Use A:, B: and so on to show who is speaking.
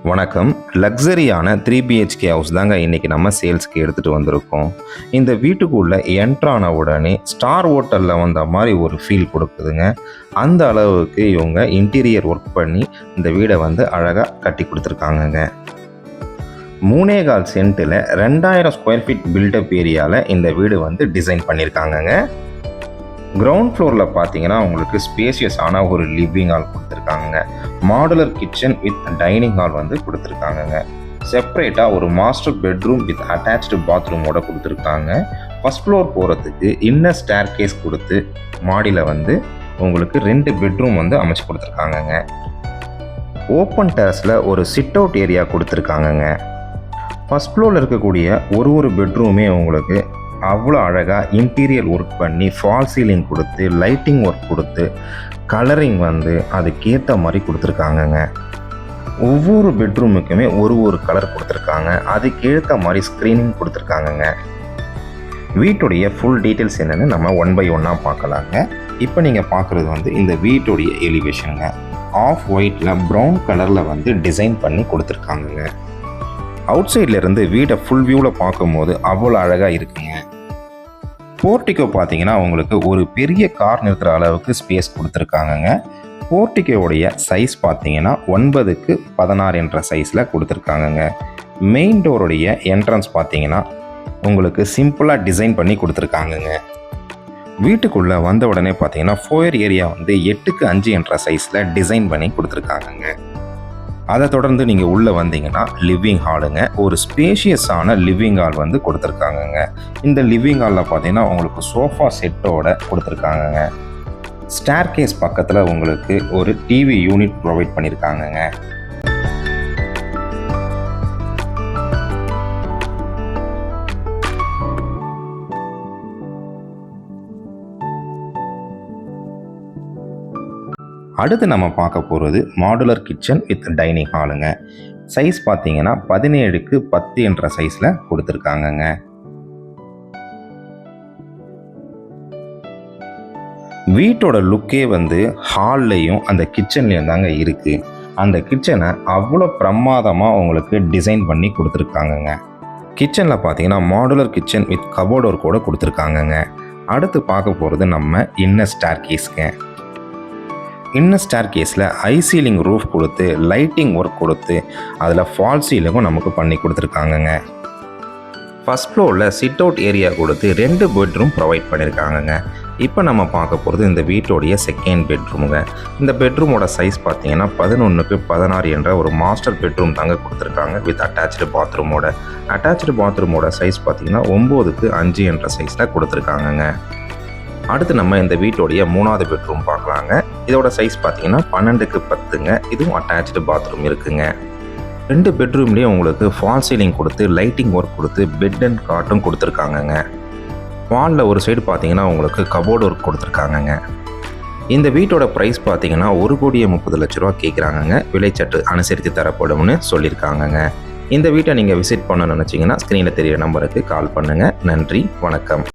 A: வணக்கம். லக்ஸரியான 3 BHK house தாங்க இன்றைக்கி நம்ம சேல்ஸ்க்கு எடுத்துகிட்டு வந்திருக்கோம். இந்த வீட்டுக்குள்ளே என்ட்ரான உடனே ஸ்டார் ஹோட்டலில் வந்த மாதிரி ஒரு ஃபீல் கொடுக்குதுங்க. அந்த அளவுக்கு இவங்க இன்டீரியர் ஒர்க் பண்ணி இந்த வீடை அழகாக கட்டி கொடுத்துருக்காங்கங்க. 3.25 சென்ட்டில் 2000 ஸ்கொயர் ஃபீட் பில்டப் ஏரியாவில் இந்த வீடு டிசைன் பண்ணியிருக்காங்கங்க. கிரவுண்ட் ஃப்ளோரில் பார்த்தீங்கன்னா உங்களுக்கு ஸ்பேசியஸான ஒரு லிவிங் ஹால் கொடுத்துருக்காங்க. Modular kitchen with dining hall கொடுத்துருக்காங்கங்க. செப்பரேட்டாக ஒரு மாஸ்டர் பெட்ரூம் வித் அட்டாச்டு பாத்ரூமோட கொடுத்துருக்காங்க. ஃபர்ஸ்ட் ஃப்ளோர் போகிறதுக்கு இன்னர் ஸ்டேர் கேஸ் கொடுத்து மாடியில் உங்களுக்கு 2 பெட்ரூம் அமைச்சு கொடுத்துருக்காங்கங்க. ஓப்பன் டெரஸில் ஒரு சிட் அவுட் ஏரியா கொடுத்துருக்காங்கங்க. ஃபர்ஸ்ட் ஃப்ளோரில் இருக்கக்கூடிய ஒரு பெட்ரூமே உங்களுக்கு அவ்வளோ அழகாக இன்டீரியர் ஒர்க் பண்ணி ஃபால் சீலிங் கொடுத்து லைட்டிங் ஒர்க் கொடுத்து கலரிங் அதுக்கேற்ற மாதிரி கொடுத்துருக்காங்கங்க. ஒவ்வொரு பெட்ரூமுக்குமே ஒரு கலர் கொடுத்துருக்காங்க. அதுக்கேற்ற மாதிரி ஸ்க்ரீனிங் கொடுத்துருக்காங்கங்க. வீட்டுடைய ஃபுல் டீட்டெயில்ஸ் என்னென்னு நம்ம 1 by 1 பார்க்கலாங்க. இப்போ நீங்கள் பார்க்குறது இந்த வீட்டுடைய எலிவேஷனுங்க. ஆஃப் ஒயிட்டில் ப்ரௌன் கலரில் டிசைன் பண்ணி கொடுத்துருக்காங்கங்க. அவுட் சைட்லேருந்து வீடை ஃபுல் வியூவில் பார்க்கும்போது அவ்வளோ அழகாக இருக்குங்க. போர்ட்டிகோ பார்த்தீங்கன்னா உங்களுக்கு ஒரு பெரிய கார் நிறுத்துகிற அளவுக்கு ஸ்பேஸ் கொடுத்துருக்காங்கங்க. போர்ட்டிகோவுடைய சைஸ் பார்த்தீங்கன்னா 9x16 என்ற சைஸில் கொடுத்துருக்காங்கங்க. மெயின் டோருடைய என்ட்ரன்ஸ் பார்த்தீங்கன்னா உங்களுக்கு சிம்பிளாக டிசைன் பண்ணி கொடுத்துருக்காங்கங்க. வீட்டுக்குள்ளே வந்த உடனே பார்த்தீங்கன்னா ஃபோயர் ஏரியா 8x5 என்ற சைஸில் டிசைன் பண்ணி கொடுத்துருக்காங்கங்க. அதை தொடர்ந்து நீங்கள் உள்ளே வந்தீங்கன்னா லிவிங் ஹாலுங்க. ஒரு ஸ்பேஷியஸான லிவிங் ஹால் கொடுத்துருக்காங்கங்க. இந்த லிவிங் ஹாலில் பார்த்தீங்கன்னா உங்களுக்கு சோஃபா செட்டோட கொடுத்துருக்காங்கங்க. ஸ்டேர் கேஸ் பக்கத்தில் உங்களுக்கு ஒரு டிவி யூனிட் ப்ரொவைட் பண்ணியிருக்காங்கங்க. அடுத்து நம்ம பார்க்க போகிறது மாடுலர் கிச்சன் வித் டைனிங் ஹாலுங்க. சைஸ் பார்த்தீங்கன்னா 17x10 என்ற சைஸில் கொடுத்துருக்காங்கங்க. வீட்டோட லுக்கே ஹால்லையும் அந்த கிச்சன்லேயும் தாங்க இருக்குது. அந்த கிச்சனை அவ்வளோ பிரமாதமாக உங்களுக்கு டிசைன் பண்ணி கொடுத்துருக்காங்கங்க. கிச்சனில் பார்த்தீங்கன்னா modular kitchen with cupboard work கூட கொடுத்துருக்காங்கங்க. அடுத்து பார்க்க போகிறது நம்ம இன்னர் ஸ்டேர் கேஸ்ங்க. இன்னர் ஸ்டேர் கேஸில் ஐ சீலிங் ரூஃப் கொடுத்து லைட்டிங் ஒர்க் கொடுத்து அதில் ஃபால் சீலிங்கும் நமக்கு பண்ணி கொடுத்துருக்காங்கங்க. ஃபர்ஸ்ட் ஃப்ளோரில் சிட் அவுட் ஏரியா கொடுத்து 2 பெட்ரூம் ப்ரொவைட் பண்ணியிருக்காங்கங்க. இப்போ நம்ம பார்க்க போகிறது இந்த வீட்டோடைய செகண்ட் பெட்ரூமுங்க. இந்த பெட்ரூமோட சைஸ் பார்த்தீங்கன்னா 11x16 என்ற ஒரு மாஸ்டர் பெட்ரூம் தாங்க கொடுத்துருக்காங்க வித் அட்டாச்சு பாத்ரூமோட. அட்டாச்சு பாத்ரூமோட சைஸ் பார்த்தீங்கன்னா 9x5 என்ற சைஸில் கொடுத்துருக்காங்கங்க. அடுத்து நம்ம இந்த வீட்டோடைய 3வது பெட்ரூம் பார்க்கலாங்க. இதோட சைஸ் பார்த்தீங்கன்னா 12x10ங்க. இதுவும் அட்டாச்சு பாத்ரூம் இருக்குங்க. 2 பெட்ரூம்லேயும் உங்களுக்கு ஃபால் சீலிங் கொடுத்து லைட்டிங் ஒர்க் கொடுத்து பெட் அண்ட் காட்டும் கொடுத்துருக்காங்கங்க. வாலில் ஒரு சைடு பார்த்தீங்கன்னா உங்களுக்கு கபோர்டு ஒர்க் கொடுத்துருக்காங்கங்க. இந்த வீட்டோட ப்ரைஸ் பார்த்தீங்கன்னா 1,30,00,000 கேட்குறாங்கங்க. விலைச்சட்டு அனுசரித்து தரப்படும்னு சொல்லியிருக்காங்கங்க. இந்த வீட்டை நீங்கள் விசிட் பண்ணணும்னு நினச்சிங்கன்னா ஸ்க்ரீனில் தெரிய நம்பருக்கு கால் பண்ணுங்கள். நன்றி, வணக்கம்.